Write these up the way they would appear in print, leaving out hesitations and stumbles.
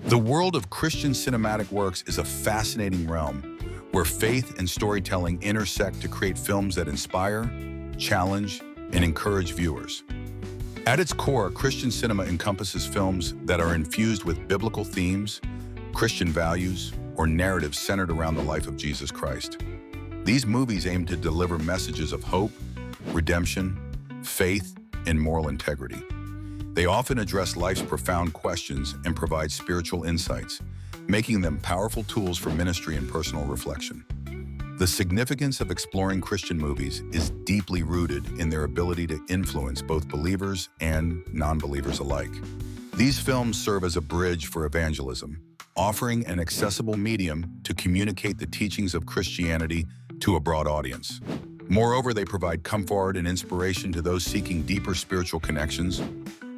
The world of Christian cinematic works is a fascinating realm where faith and storytelling intersect to create films that inspire, challenge, and encourage viewers. At its core, Christian cinema encompasses films that are infused with biblical themes, Christian values, or narratives centered around the life of Jesus Christ. These movies aim to deliver messages of hope, redemption, faith, and moral integrity. They often address life's profound questions and provide spiritual insights, making them powerful tools for ministry and personal reflection. The significance of exploring Christian movies is deeply rooted in their ability to influence both believers and non-believers alike. These films serve as a bridge for evangelism, offering an accessible medium to communicate the teachings of Christianity to a broad audience. Moreover, they provide comfort and inspiration to those seeking deeper spiritual connections,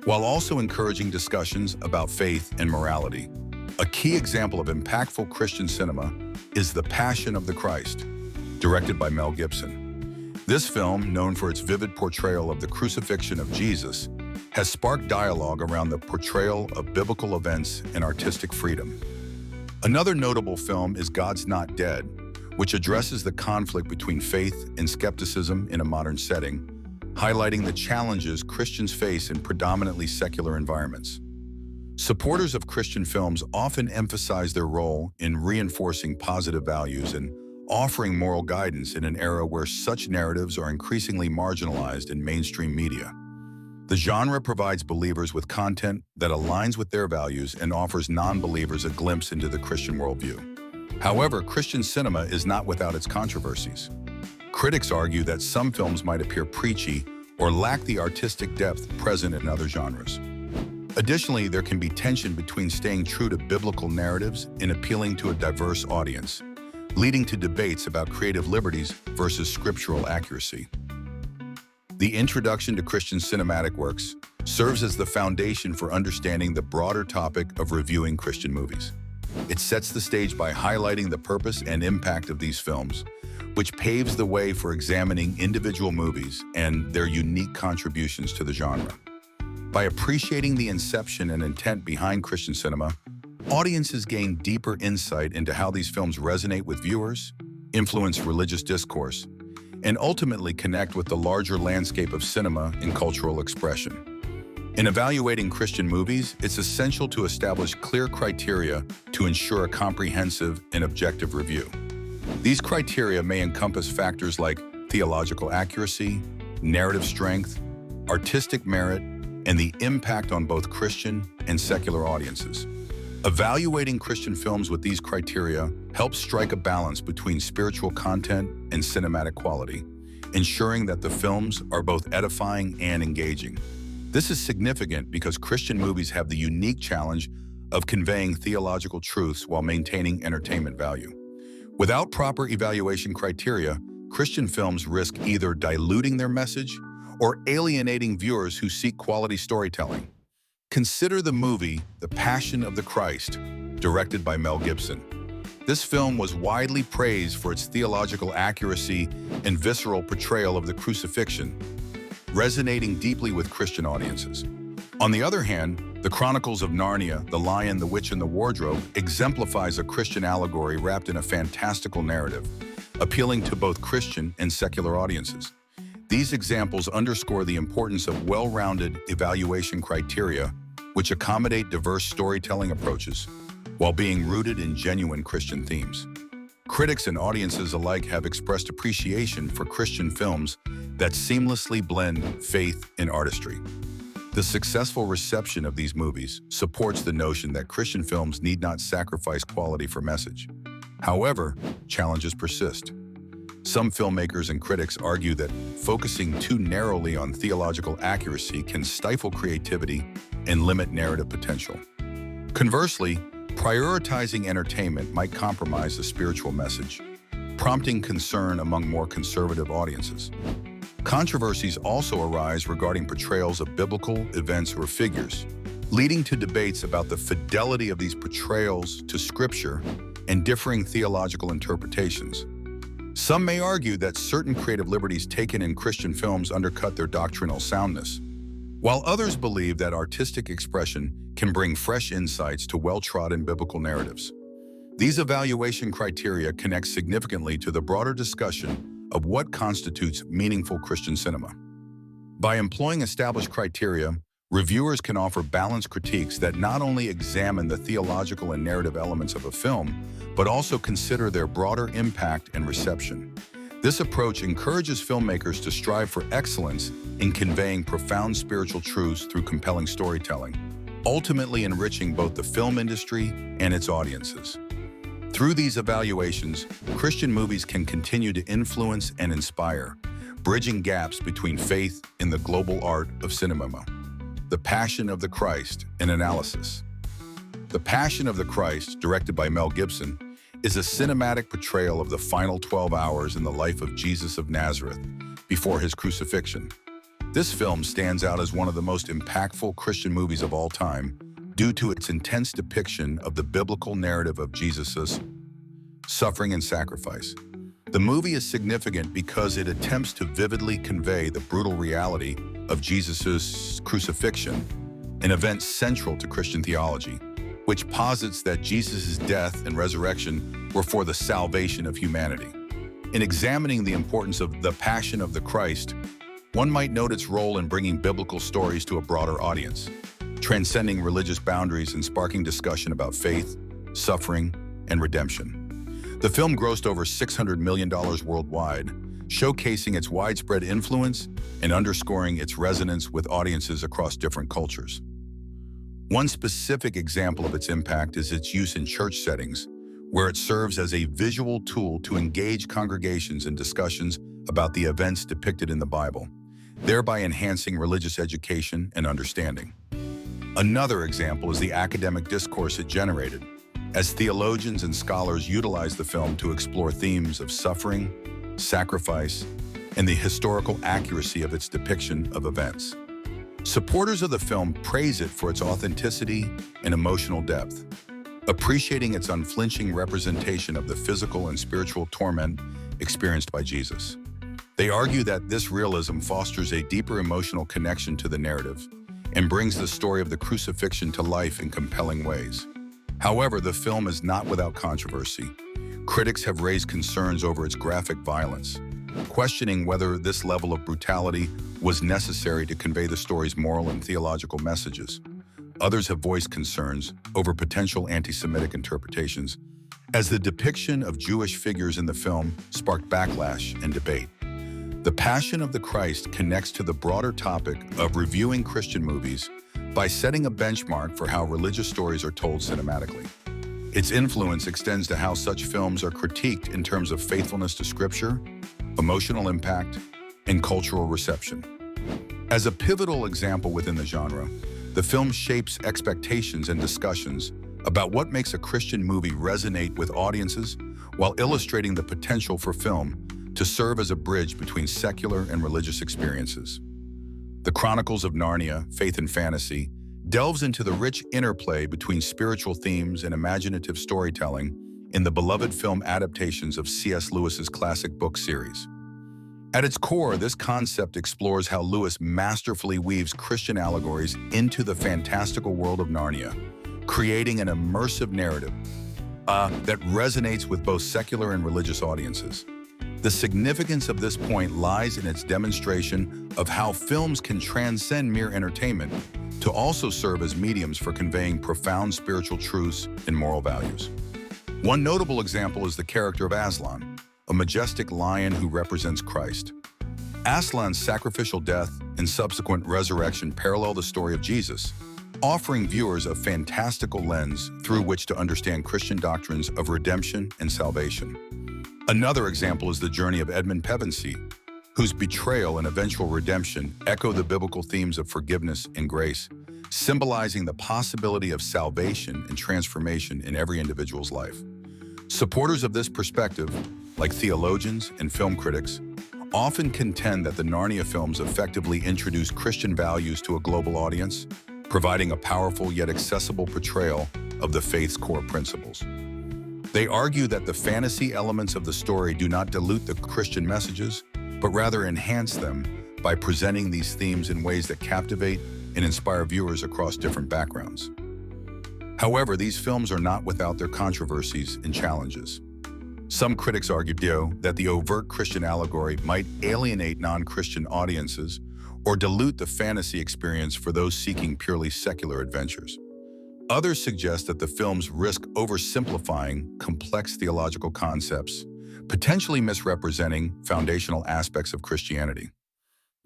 while also encouraging discussions about faith and morality. A key example of impactful Christian cinema is The Passion of the Christ, directed by Mel Gibson. This film, known for its vivid portrayal of the crucifixion of Jesus, has sparked dialogue around the portrayal of biblical events and artistic freedom. Another notable film is God's Not Dead, which addresses the conflict between faith and skepticism in a modern setting, highlighting the challenges Christians face in predominantly secular environments. Supporters of Christian films often emphasize their role in reinforcing positive values and offering moral guidance in an era where such narratives are increasingly marginalized in mainstream media. The genre provides believers with content that aligns with their values and offers non-believers a glimpse into the Christian worldview. However, Christian cinema is not without its controversies. Critics argue that some films might appear preachy or lack the artistic depth present in other genres. Additionally, there can be tension between staying true to biblical narratives and appealing to a diverse audience, leading to debates about creative liberties versus scriptural accuracy. The introduction to Christian cinematic works serves as the foundation for understanding the broader topic of reviewing Christian movies. It sets the stage by highlighting the purpose and impact of these films, which paves the way for examining individual movies and their unique contributions to the genre. By appreciating the inception and intent behind Christian cinema, audiences gain deeper insight into how these films resonate with viewers, influence religious discourse, and ultimately connect with the larger landscape of cinema and cultural expression. In evaluating Christian movies, it's essential to establish clear criteria to ensure a comprehensive and objective review. These criteria may encompass factors like theological accuracy, narrative strength, artistic merit, and the impact on both Christian and secular audiences. Evaluating Christian films with these criteria helps strike a balance between spiritual content and cinematic quality, ensuring that the films are both edifying and engaging. This is significant because Christian movies have the unique challenge of conveying theological truths while maintaining entertainment value. Without proper evaluation criteria, Christian films risk either diluting their message or alienating viewers who seek quality storytelling. Consider the movie The Passion of the Christ, directed by Mel Gibson. This film was widely praised for its theological accuracy and visceral portrayal of the crucifixion, resonating deeply with Christian audiences. On the other hand, The Chronicles of Narnia, The Lion, the Witch, and the Wardrobe exemplifies a Christian allegory wrapped in a fantastical narrative, appealing to both Christian and secular audiences. These examples underscore the importance of well-rounded evaluation criteria, which accommodate diverse storytelling approaches while being rooted in genuine Christian themes. Critics and audiences alike have expressed appreciation for Christian films that seamlessly blend faith and artistry. The successful reception of these movies supports the notion that Christian films need not sacrifice quality for message. However, challenges persist. Some filmmakers and critics argue that focusing too narrowly on theological accuracy can stifle creativity and limit narrative potential. Conversely, prioritizing entertainment might compromise the spiritual message, prompting concern among more conservative audiences. Controversies also arise regarding portrayals of biblical events or figures, leading to debates about the fidelity of these portrayals to Scripture and differing theological interpretations. Some may argue that certain creative liberties taken in Christian films undercut their doctrinal soundness, while others believe that artistic expression can bring fresh insights to well-trodden biblical narratives. These evaluation criteria connect significantly to the broader discussion of what constitutes meaningful Christian cinema. By employing established criteria, reviewers can offer balanced critiques that not only examine the theological and narrative elements of a film, but also consider their broader impact and reception. This approach encourages filmmakers to strive for excellence in conveying profound spiritual truths through compelling storytelling, ultimately enriching both the film industry and its audiences. Through these evaluations, Christian movies can continue to influence and inspire, bridging gaps between faith and the global art of cinema. The Passion of the Christ, an analysis. The Passion of the Christ, directed by Mel Gibson, is a cinematic portrayal of the final 12 hours in the life of Jesus of Nazareth before his crucifixion. This film stands out as one of the most impactful Christian movies of all time due to its intense depiction of the biblical narrative of Jesus' suffering and sacrifice. The movie is significant because it attempts to vividly convey the brutal reality of Jesus' crucifixion, an event central to Christian theology, which posits that Jesus' death and resurrection were for the salvation of humanity. In examining the importance of the Passion of the Christ, one might note its role in bringing biblical stories to a broader audience, transcending religious boundaries and sparking discussion about faith, suffering, and redemption. The film grossed over $600 million worldwide, showcasing its widespread influence and underscoring its resonance with audiences across different cultures. One specific example of its impact is its use in church settings, where it serves as a visual tool to engage congregations in discussions about the events depicted in the Bible, thereby enhancing religious education and understanding. Another example is the academic discourse it generated, as theologians and scholars utilize the film to explore themes of suffering, sacrifice, and the historical accuracy of its depiction of events. Supporters of the film praise it for its authenticity and emotional depth, appreciating its unflinching representation of the physical and spiritual torment experienced by Jesus. They argue that this realism fosters a deeper emotional connection to the narrative and brings the story of the crucifixion to life in compelling ways. However, the film is not without controversy. Critics have raised concerns over its graphic violence, questioning whether this level of brutality was necessary to convey the story's moral and theological messages. Others have voiced concerns over potential anti-Semitic interpretations, as the depiction of Jewish figures in the film sparked backlash and debate. The Passion of the Christ connects to the broader topic of reviewing Christian movies by setting a benchmark for how religious stories are told cinematically. Its influence extends to how such films are critiqued in terms of faithfulness to Scripture, emotional impact, and cultural reception. As a pivotal example within the genre, the film shapes expectations and discussions about what makes a Christian movie resonate with audiences while illustrating the potential for film to serve as a bridge between secular and religious experiences. The Chronicles of Narnia, Faith and Fantasy, delves into the rich interplay between spiritual themes and imaginative storytelling in the beloved film adaptations of C.S. Lewis's classic book series. At its core, this concept explores how Lewis masterfully weaves Christian allegories into the fantastical world of Narnia, creating an immersive narrative that resonates with both secular and religious audiences. The significance of this point lies in its demonstration of how films can transcend mere entertainment to also serve as mediums for conveying profound spiritual truths and moral values. One notable example is the character of Aslan, a majestic lion who represents Christ. Aslan's sacrificial death and subsequent resurrection parallel the story of Jesus, offering viewers a fantastical lens through which to understand Christian doctrines of redemption and salvation. Another example is the journey of Edmund Pevensey, whose betrayal and eventual redemption echo the biblical themes of forgiveness and grace, symbolizing the possibility of salvation and transformation in every individual's life. Supporters of this perspective, like theologians and film critics, often contend that the Narnia films effectively introduce Christian values to a global audience, providing a powerful yet accessible portrayal of the faith's core principles. They argue that the fantasy elements of the story do not dilute the Christian messages, but rather enhance them by presenting these themes in ways that captivate and inspire viewers across different backgrounds. However, these films are not without their controversies and challenges. Some critics argue, that the overt Christian allegory might alienate non-Christian audiences or dilute the fantasy experience for those seeking purely secular adventures. Others suggest that the films risk oversimplifying complex theological concepts, potentially misrepresenting foundational aspects of Christianity.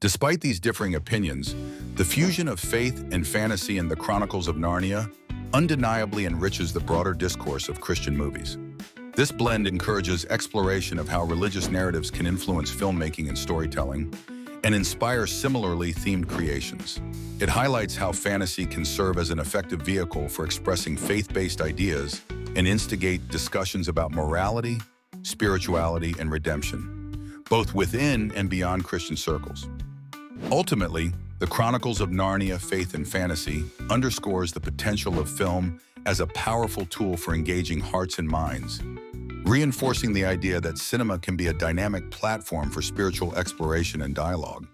Despite these differing opinions, the fusion of faith and fantasy in the Chronicles of Narnia undeniably enriches the broader discourse of Christian movies. This blend encourages exploration of how religious narratives can influence filmmaking and storytelling, and inspire similarly themed creations. It highlights how fantasy can serve as an effective vehicle for expressing faith-based ideas and instigate discussions about morality, spirituality, and redemption, both within and beyond Christian circles. Ultimately, the Chronicles of Narnia, Faith and Fantasy underscores the potential of film as a powerful tool for engaging hearts and minds, reinforcing the idea that cinema can be a dynamic platform for spiritual exploration and dialogue.